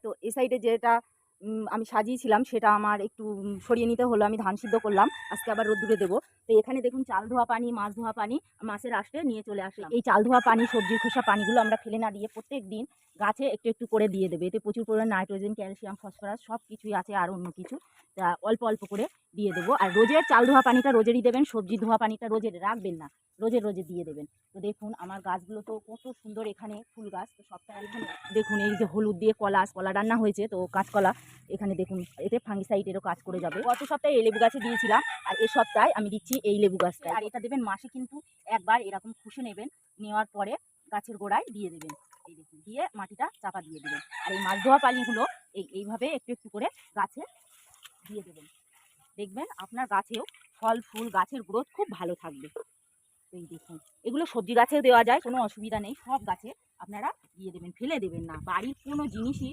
তো এই সাইডে যেটা আমি সাজিয়েছিলাম সেটা আমার একটু সরিয়ে নিতে হলো। আমি ধান সিদ্ধ করলাম, আজকে আবার রোদ্দুরে দেবো। তো এখানে দেখুন চাল ধোয়া পানি, মাছ ধোয়া পানি, মাছের আঁশটে নিয়ে চলে আসলাম। এই চাল ধোয়া পানি, সবজির খোসা পানিগুলো আমরা ফেলে না দিয়ে প্রত্যেক দিন গাছে একটু একটু করে দিয়ে দেবে। এতে প্রচুর পরিমাণে নাইট্রোজেন, ক্যালসিয়াম, ফসফরাস সব কিছুই আছে, আর অন্য কিছু তা অল্প অল্প করে দিয়ে দেবো। আর রোজের চাল ধোয়া পানিটা রোজেরই দেবেন, সবজি ধোয়া পানিটা রোজের রাখবেন না, রোজে দিয়ে দেবেন। তো দেখুন আমার গাছগুলো তো কত সুন্দর, এখানে ফুল গাছ। তো সপ্তাহে এখানে দেখুন এই যে হলুদ দিয়ে কলা রান্না হয়েছে, তো কাঁচকলা এখানে দেখুন, এতে ফাঙ্গিসাইডেরও কাজ করে যাবে। গত সপ্তাহে এই লেবু গাছে দিয়েছিলাম, আর এ সপ্তাহে আমি দিচ্ছি এই লেবু গাছটা। আর এটা দেবেন মাসে কিন্তু একবার, এরকম খুশে নেবেন, নেওয়ার পরে গাছের গোড়ায় দিয়ে দেবেন। এই দেখুন, দিয়ে মাটিটা চাপা দিয়ে দেবেন। আর এই মাছ ধোয়া পানিগুলো এইভাবে একটু একটু করে গাছে দিয়ে দেবেন। দেখবেন আপনার গাছেও ফল ফুল, গাছের গ্রোথ খুব ভালো থাকবে। এই দেখুন, এগুলো সবজি গাছেও দেওয়া যায়, কোনো অসুবিধা নেই। সব গাছে আপনারা দিয়ে দেবেন, ফেলে দেবেন না। বাড়ির কোনো জিনিসই